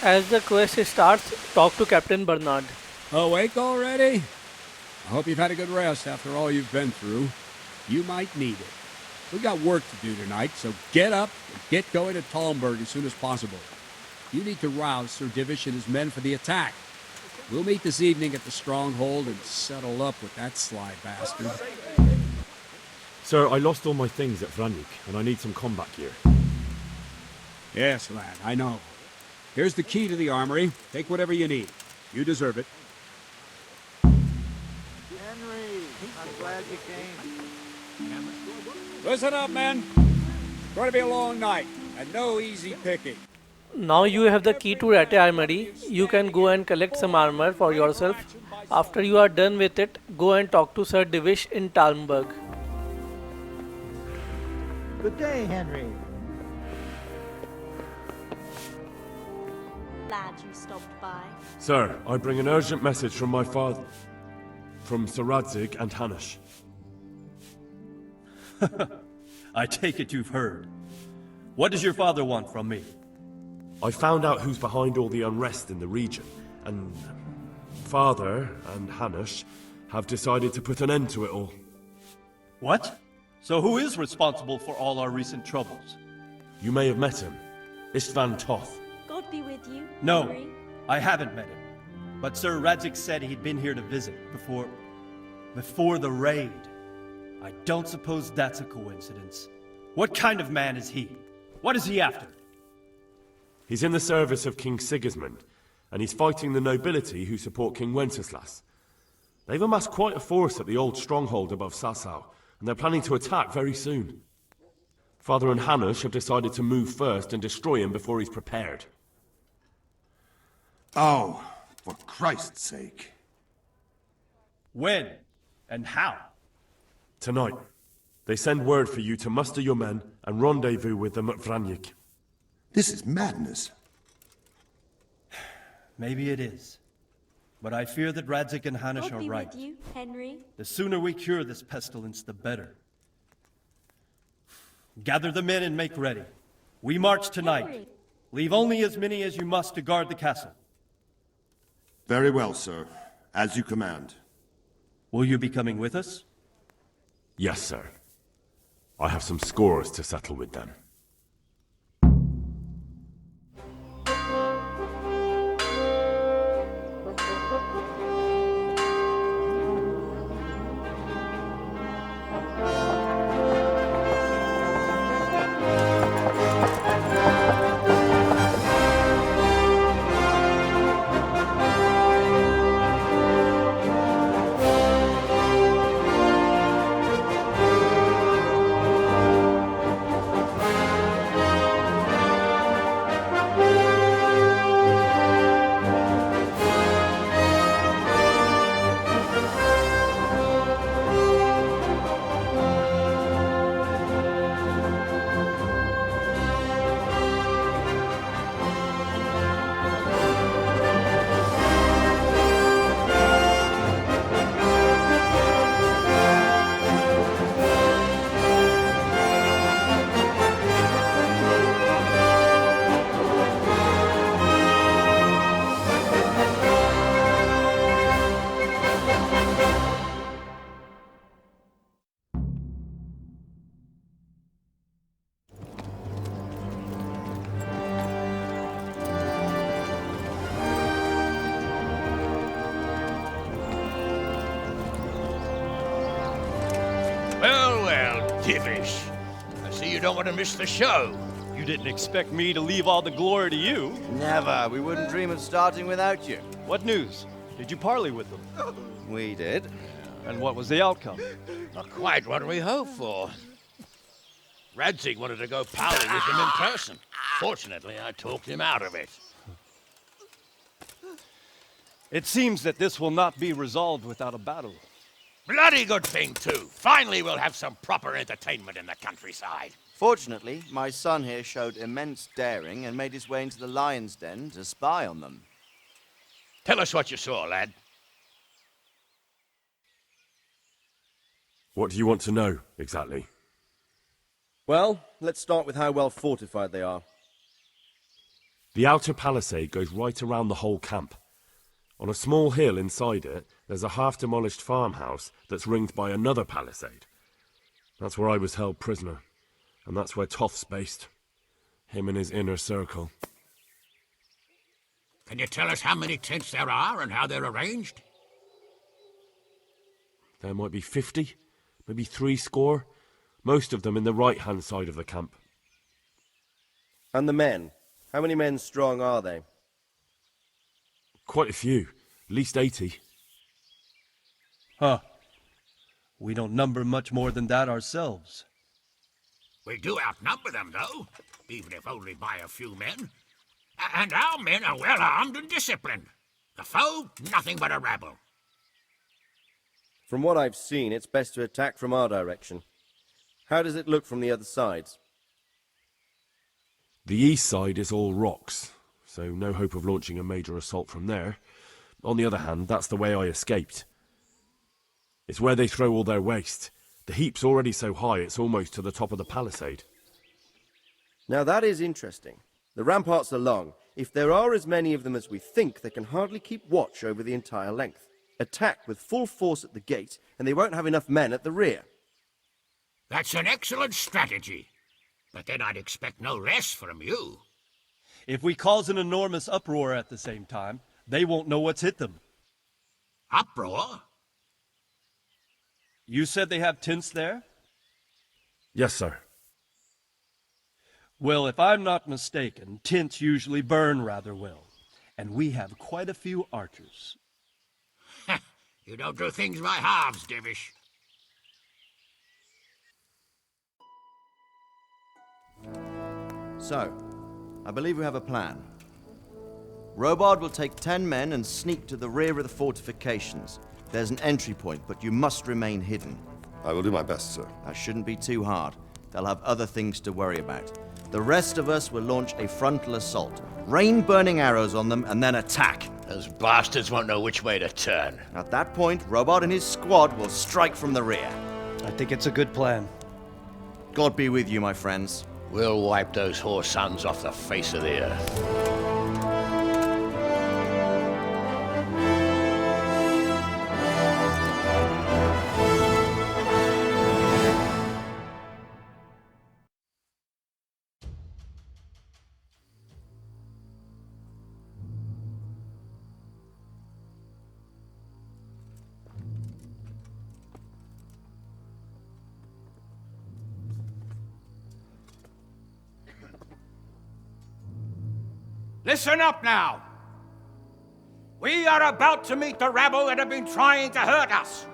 As the quest starts, talk to Captain Bernard. Awake already? I hope you've had a good rest after all you've been through. You might need it. We got work to do tonight, so get up and get going to Talmberg as soon as possible. You need to rouse Sir Divish and his men for the attack. We'll meet this evening at the stronghold and settle up with that sly bastard. Sir, I lost all my things at Vranyuk, and I need some combat gear. Yes, lad, I know. Here's the key to the armory. Take whatever you need. You deserve it. Henry, I'm glad you came. Listen up, men. It's going to be a long night, and no easy picking. Now you have the key to Rate Armory. You can go and collect some armor for yourself. After you are done with it, go and talk to Sir Divish in Talmberg. Good day, Henry. Glad you stopped by. Sir, I bring an urgent message from my father. From Sir Radzig and Hanush. I take it you've heard. What does your father want from me? I found out who's behind all the unrest in the region, and Father and Hanush have decided to put an end to it all. What? So who is responsible for all our recent troubles? You may have met him. Istvan Toth. God be with you. No, Henry. I haven't met him. But Sir Radzig said he'd been here to visit before the raid. I don't suppose that's a coincidence. What kind of man is he? What is he after? He's in the service of King Sigismund, and he's fighting the nobility who support King Wenceslas. They've amassed quite a force at the old stronghold above Sasau, and they're planning to attack very soon. Father and Hanush have decided to move first and destroy him before he's prepared. Oh, for Christ's sake. When? And how? Tonight, they send word for you to muster your men and rendezvous with them at Vranyuk. This is madness. Maybe it is. But I fear that Radzig and Hanush God are be right. with you, Henry. The sooner we cure this pestilence, the better. Gather the men and make ready. We march tonight. Henry. Leave only as many as you must to guard the castle. Very well, sir. As you command. Will you be coming with us? Yes, sir. I have some scores to settle with them. Well, Divish. I see you don't want to miss the show. You didn't expect me to leave all the glory to you. Never. We wouldn't dream of starting without you. What news? Did you parley with them? We did. And what was the outcome? Not quite what we hoped for. Radzig wanted to go parley with them in person. Fortunately, I talked him out of it. It seems that this will not be resolved without a battle. Bloody good thing, too. Finally, we'll have some proper entertainment in the countryside. Fortunately, my son here showed immense daring and made his way into the lion's den to spy on them. Tell us what you saw, lad. What do you want to know, exactly? Well, let's start with how well fortified they are. The outer palisade goes right around the whole camp. On a small hill inside it, there's a half-demolished farmhouse that's ringed by another palisade. That's where I was held prisoner, and that's where Toth's based. Him and his inner circle. Can you tell us how many tents there are and how they're arranged? There might be 50, maybe 60. Most of them in the right-hand side of the camp. And the men? How many men strong are they? Quite a few, at least 80. Huh. We don't number much more than that ourselves. We do outnumber them, though, even if only by a few men. And our men are well armed and disciplined. The foe, nothing but a rabble. From what I've seen, it's best to attack from our direction. How does it look from the other sides? The east side is all rocks, so no hope of launching a major assault from there. On the other hand, that's the way I escaped. It's where they throw all their waste. The heap's already so high it's almost to the top of the palisade. Now that is interesting. The ramparts are long. If there are as many of them as we think, they can hardly keep watch over the entire length. Attack with full force at the gate, and they won't have enough men at the rear. That's an excellent strategy. But then I'd expect no less from you. If we cause an enormous uproar at the same time, they won't know what's hit them. Uproar? You said they have tents there? Yes, sir. Well, if I'm not mistaken, tents usually burn rather well. And we have quite a few archers. You don't do things by halves, Divish. So, I believe we have a plan. Robard will take 10 men and sneak to the rear of the fortifications. There's an entry point, but you must remain hidden. I will do my best, sir. That shouldn't be too hard. They'll have other things to worry about. The rest of us will launch a frontal assault. Rain burning arrows on them and then attack. Those bastards won't know which way to turn. At that point, Robard and his squad will strike from the rear. I think it's a good plan. God be with you, my friends. We'll wipe those whore sons off the face of the earth. Listen up now. We are about to meet the rabble that have been trying to hurt us.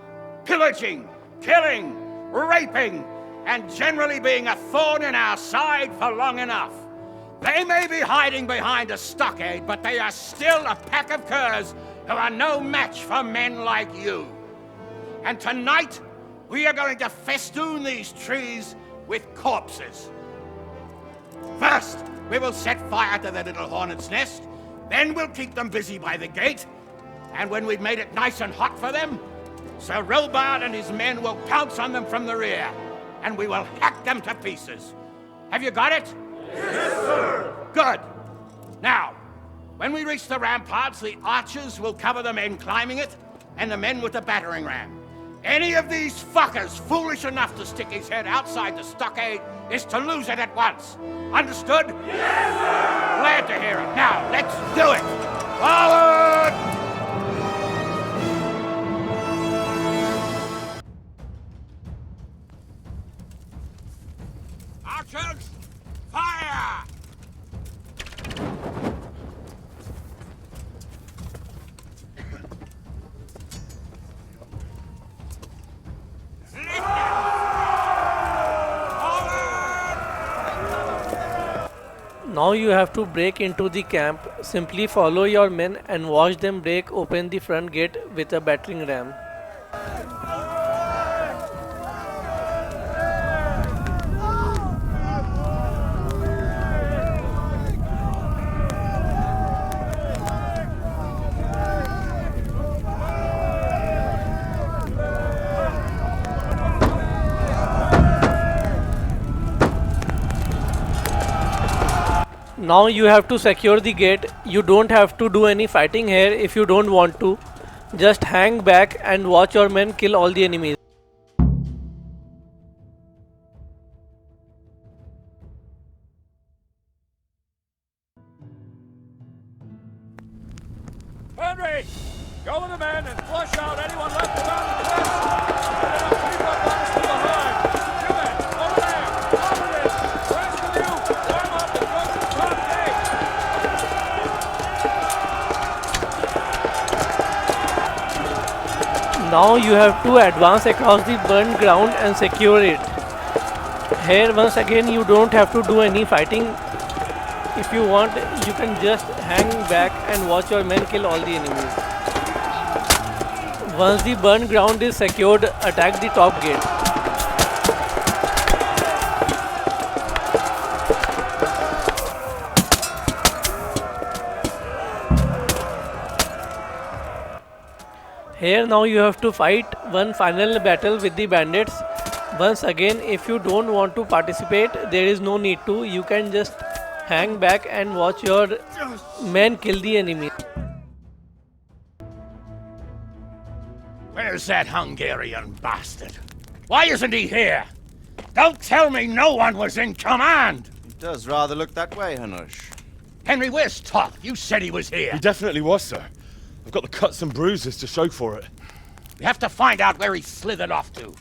Pillaging, killing, raping, and generally being a thorn in our side for long enough. They may be hiding behind a stockade, but they are still a pack of curs who are no match for men like you. And tonight, we are going to festoon these trees with corpses. First, we will set fire to their little hornet's nest. Then we'll keep them busy by the gate. And when we've made it nice and hot for them, Sir Robard and his men will pounce on them from the rear. And we will hack them to pieces. Have you got it? Yes, sir! Good. Now, when we reach the ramparts, the archers will cover the men climbing it, and the men with the battering ram. Any of these fuckers foolish enough to stick his head outside the stockade is to lose it at once. Understood? Yes, sir! Glad to hear it. Now, let's do it! Forward! Archers, fire! Now you have to break into the camp. Simply follow your men and watch them break open the front gate with a battering ram. Now you have to secure the gate. You don't have to do any fighting here if you don't want to. Just hang back and watch your men kill all the enemies. Henry! Go with the men and flush out anyone left around in the west. And then keep up on us from behind. You men, over there! Over this! The rest of you, warm up and go to the top gate! Now you have to advance across the burned ground and secure it. Here once again you don't have to do any fighting. If you want, you can just hang back and watch your men kill all the enemies. Once the burned ground is secured, attack the top gate. Here now you have to fight one final battle with the bandits. Once again, if you don't want to participate, there is no need to. You can just hang back and watch your men kill the enemy. Where's that Hungarian bastard? Why isn't he here? Don't tell me no one was in command! It does rather look that way, Hanush. Henry, where's Toth? You said he was here. He definitely was, sir. I've got the cuts and bruises to show for it. We have to find out where he slithered off to.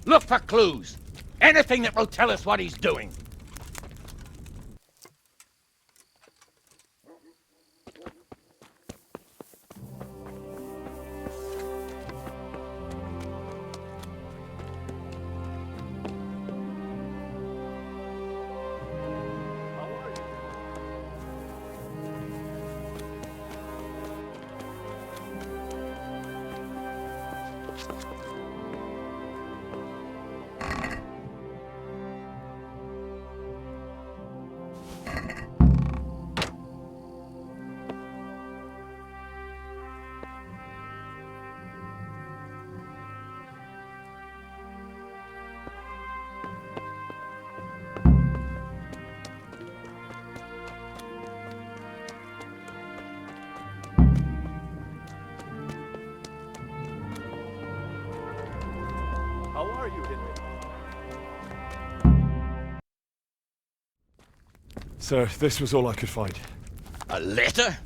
Look for clues. Anything that will tell us what he's doing. How are you, Henry? Sir, this was all I could find. A letter?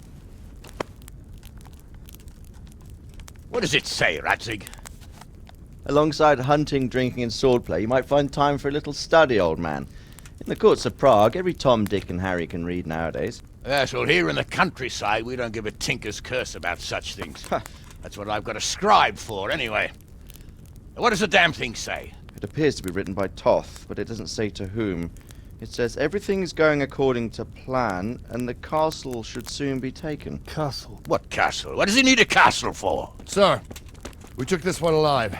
What does it say, Radzig? Alongside hunting, drinking, and swordplay, you might find time for a little study, old man. In the courts of Prague, every Tom, Dick, and Harry can read nowadays. Yes, well, here in the countryside, we don't give a tinker's curse about such things. That's what I've got a scribe for, anyway. What does the damn thing say? It appears to be written by Toth, but it doesn't say to whom. It says everything's going according to plan, and the castle should soon be taken. Castle? What castle? What does he need a castle for? Sir, we took this one alive.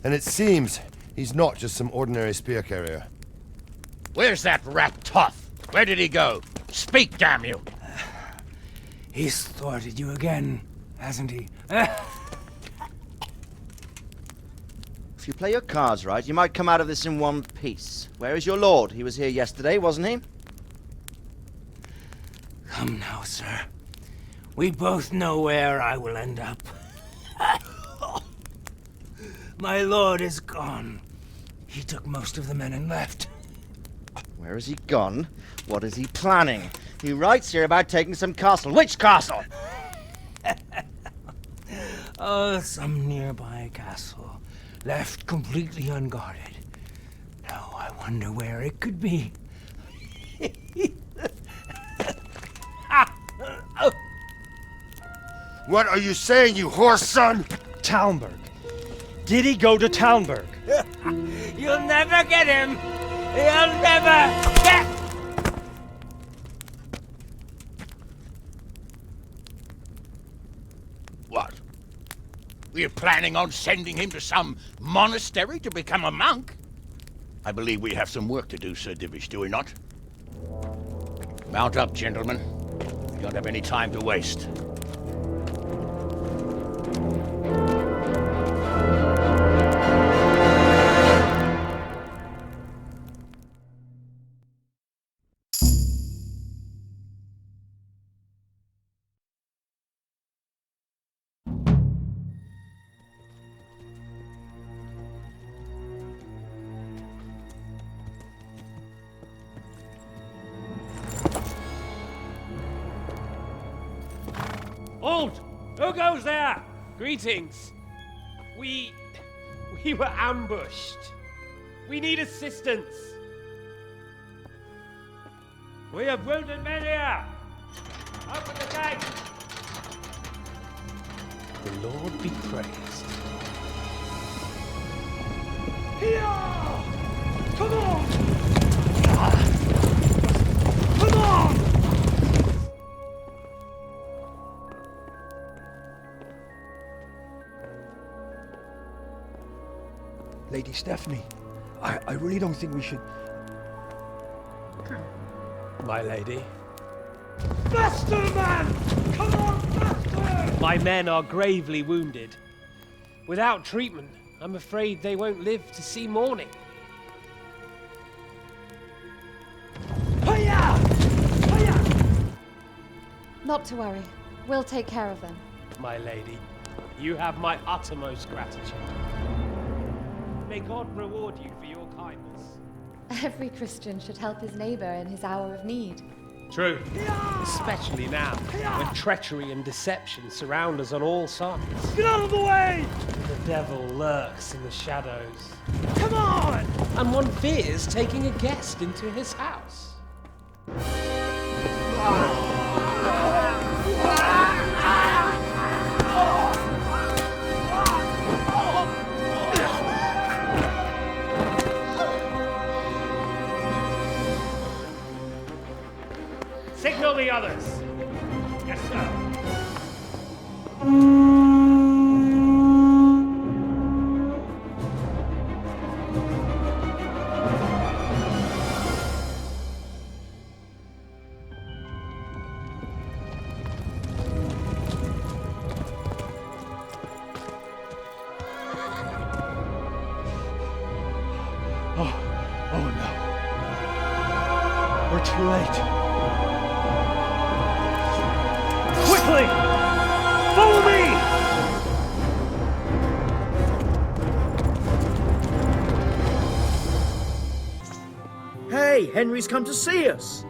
And it seems he's not just some ordinary spear carrier. Where's that rat Toth? Where did he go? Speak, damn you! He's thwarted you again, hasn't he? If you play your cards right, you might come out of this in one piece. Where is your lord? He was here yesterday, wasn't he? Come now, sir. We both know where I will end up. My lord is gone. He took most of the men and left. Where has he gone? What is he planning? He writes here about taking some castle. Which castle? Oh, some nearby castle. Left completely unguarded. Now I wonder where it could be. What are you saying, you horse son? Talmberg. Did he go to Talmberg? You'll never get him! You'll never get... What? We're planning on sending him to some monastery to become a monk? I believe we have some work to do, Sir Divish, do we not? Mount up, gentlemen. We don't have any time to waste. Halt! Who goes there? Greetings. We were ambushed. We need assistance. We have wounded men here. Open the gate. The Lord be praised. Here! Come on! Come on! Lady Stephanie, I really don't think we should... My lady. Faster, man! Come on, faster! My men are gravely wounded. Without treatment, I'm afraid they won't live to see morning. Hiya! Hiya! Not to worry. We'll take care of them. My lady, you have my uttermost gratitude. May God reward you for your kindness. Every Christian should help his neighbor in his hour of need. True. Especially now, when treachery and deception surround us on all sides. Get out of the way! The devil lurks in the shadows. Come on! And one fears taking a guest into his house. Signal the others. Yes, sir. Oh no. We're too late. Quickly! Follow me! Hey, Henry's come to see us.